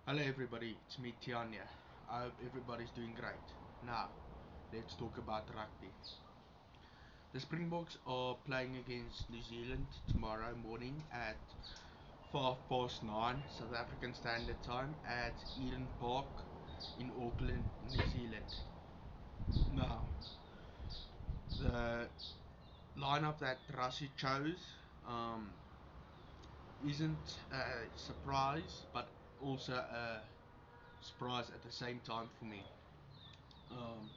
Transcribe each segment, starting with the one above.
Hello everybody, it's me Tianya. I hope everybody's doing great. Now, let's talk about rugby. The Springboks are playing against New Zealand tomorrow morning at 9:30 South African Standard Time at Eden Park in Auckland, New Zealand. Now, the lineup that Rassi chose um, isn't a surprise, but also a surprise at the same time for me. Um,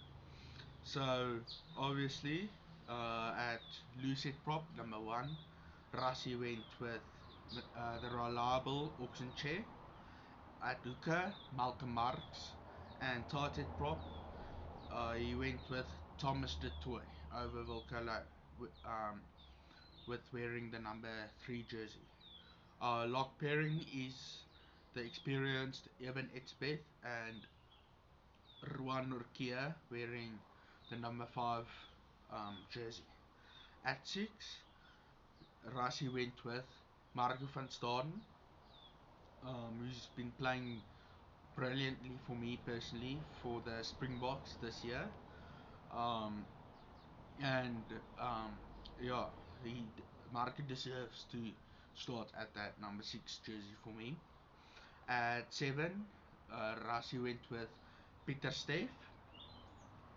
So obviously, at Lucid Prop number one, Rassi went with the reliable auction chair. At Hooker, Malcolm Marks, and Tartet Prop, he went with Thomas de Toy over Volcolo, um, with wearing the number three jersey. Lock pairing is the experienced Evan Etzbeth and Ruan Urquia wearing the number five jersey. At six, Rassi went with Marco van Staden, who's been playing brilliantly for me personally for the Springboks this year. Um, and um, yeah, he Marco deserves to start at that number six jersey for me. At seven, Rassi went with Peter Steff,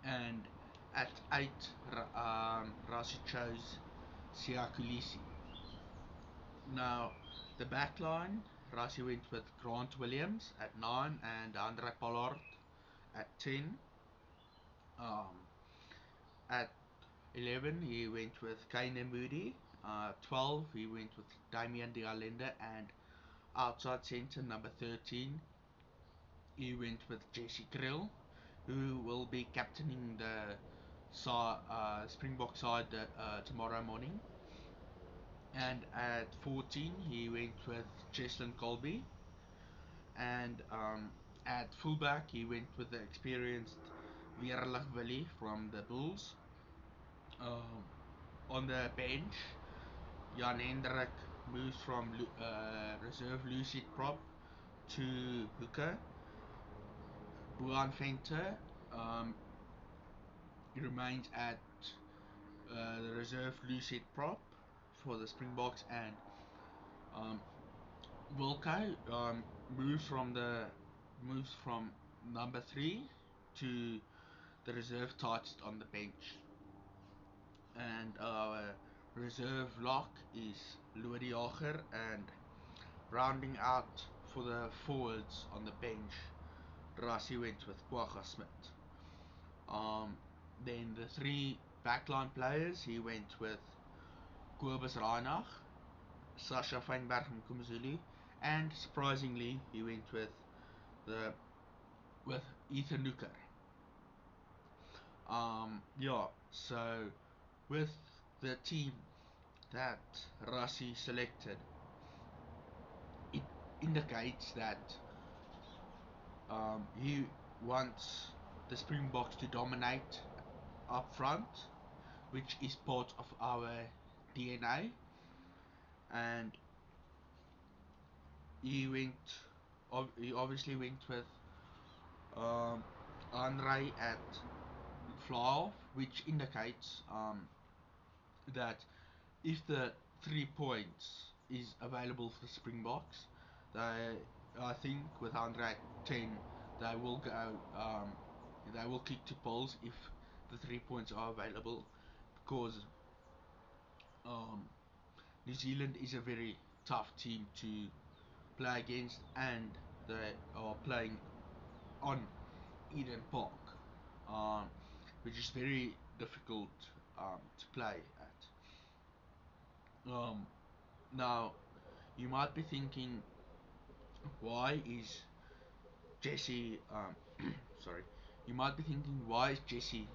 and at eight, Rassi chose Siakulisi. Now, the back line, Rassi went with Grant Williams at 9 and Andre Pollard at 10. Um, at 11, he went with Kane Moody. 12, he went with Damian De Allende. And outside centre, number 13, he went with Jesse Krill, who will be captaining the Springbok side tomorrow morning. And at 14, he went with Cheslin Colby. And at fullback, he went with the experienced Weerligwillie from the Bulls. Um, on the bench, Jan Hendrik moves from reserve Lucid Prop to hooker. Buan Venter remains at the reserve Lucid Prop for the Springboks, and um, Wilco moves from number three to the reserve tight on the bench, and our reserve lock is Louis Jager, and rounding out for the forwards on the bench, Rassi went with Quagga Smith. Then the three backline players, he went with Kobus Reinach, Sasha Feinberg from Kumzulu, and surprisingly, he went the with Ethan Nooker. Yeah, so with the team that Rassi selected, it indicates that he wants the Springboks to dominate up front, which is part of our DNA, and he obviously went with Andre at fly-off, which indicates that if the 3 points is available for the Springboks, they, I think with 110, they will go. They will kick to poles if the 3 points are available, because um, New Zealand is a very tough team to play against, and they are playing on Eden Park, um, which is very difficult to play at. Now, you might be thinking, why is Jesse? Sorry, you might be thinking, why is Jesse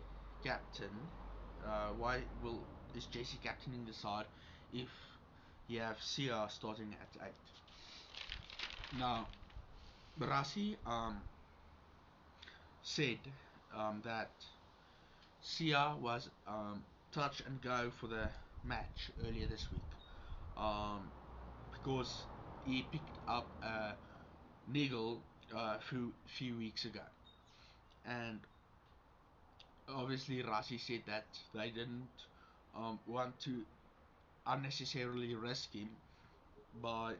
captain? Why will is Jesse captaining the side if you have Sia starting at 8? Now, Barassi said that Sia was touch and go for the match earlier this week, um, because he picked up a niggle a few weeks ago, and obviously Rasi said that they didn't want to unnecessarily risk him by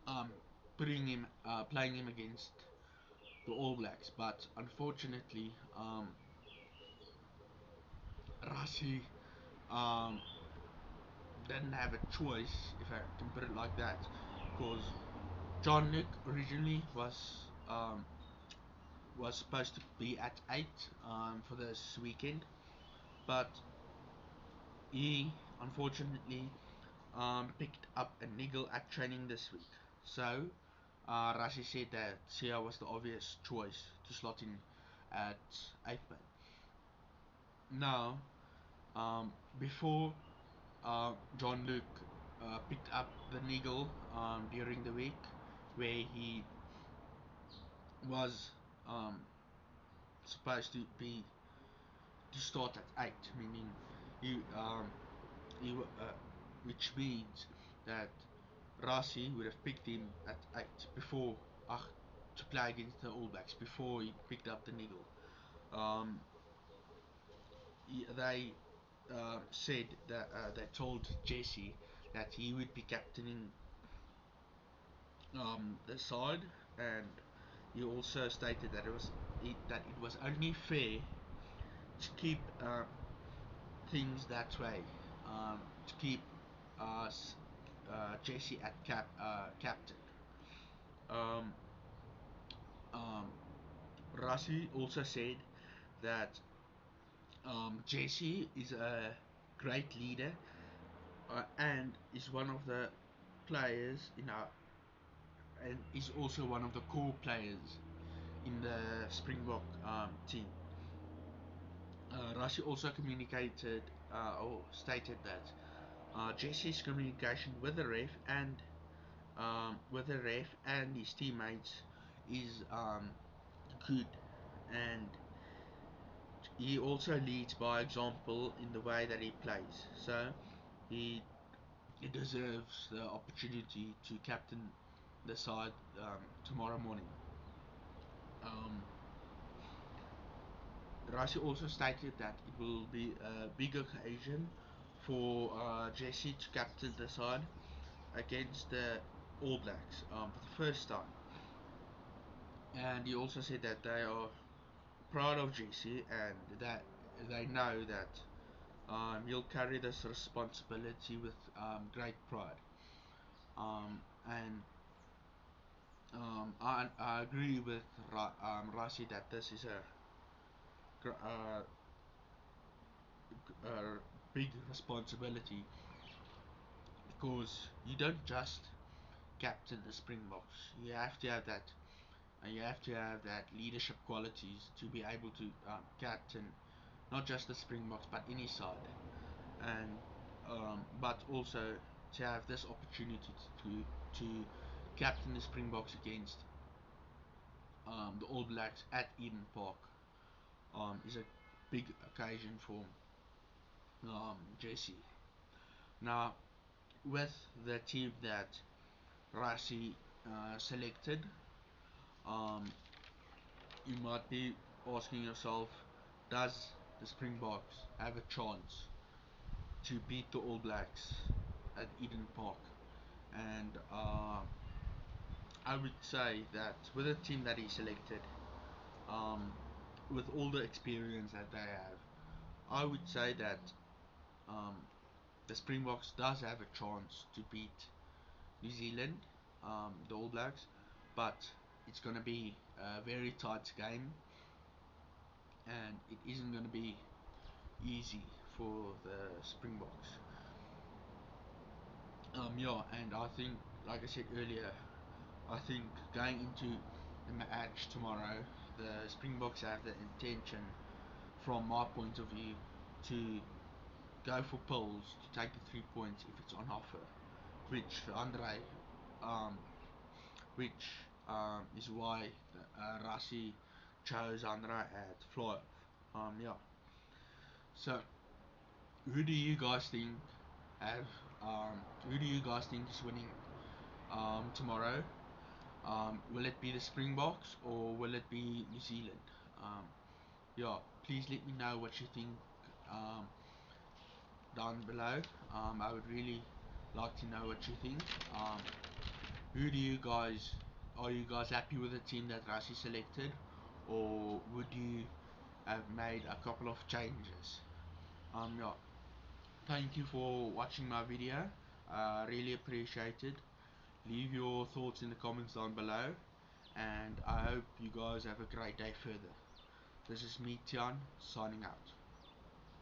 um, playing him against the All Blacks, but unfortunately, Rasi um, didn't have a choice, if I can put it like that, because John Luke originally was supposed to be at 8 for this weekend, but he unfortunately picked up a niggle at training this week. So Rashi said that Sia was the obvious choice to slot in at 8 man. Now, before John Luke picked up the niggle during the week, where he was um, supposed to start at 8, meaning you which means that Rasi would have picked him at 8 before to play against the All Blacks before he picked up the niggle. Um, they said that they told Jesse that he would be captaining the side, and he also stated that it was only fair to keep things that way, to keep uh, Jesse at captain. Um, um, Rasi also said that Jesse is a great leader and is one of the players in our and is also one of the core players in the Springbok team. Rasi also communicated or stated that Jesse's communication with the ref and his teammates is good, and he also leads by example in the way that he plays. So he he deserves the opportunity to captain the side tomorrow morning. Um, Rasi also stated that it will be a big occasion for Jesse to captain the side against the All Blacks for the first time. And he also said that they are proud of Jesse and that they know that he'll carry this responsibility with great pride. And I agree with Rasi that this is a big responsibility, because you don't just captain the Springboks. You have to have that. You have to have that leadership qualities to be able to captain not just the Springboks but any side, and but also to have this opportunity to captain the Springboks against the All Blacks at Eden Park is a big occasion for Jesse. Now, with the team that Rasi selected, um, you might be asking yourself, does the Springboks have a chance to beat the All Blacks at Eden Park? And I would say that with the team that he selected, um, with all the experience that they have, I would say that um, the Springboks does have a chance to beat New Zealand, the All Blacks, but it's going to be a very tight game, and it isn't going to be easy for the Springboks. Yeah, and I think, like I said earlier, I think going into the match tomorrow, the Springboks have the intention, from my point of view, to go for pills to take the 3 points if it's on offer, which for Andre, um, which is why Rasi chose Andre at fly. Yeah. So, who do you guys think have? Who do you guys think is winning tomorrow? Will it be the Springboks or will it be New Zealand? Yeah, please let me know what you think um, down below. I would really like to know what you think. Um, who do you guys Are you guys happy with the team that Rassie selected, or would you have made a couple of changes? Yeah. Thank you for watching my video. Really appreciate it. Leave your thoughts in the comments down below, and I hope you guys have a great day further. This is me, Tian, signing out.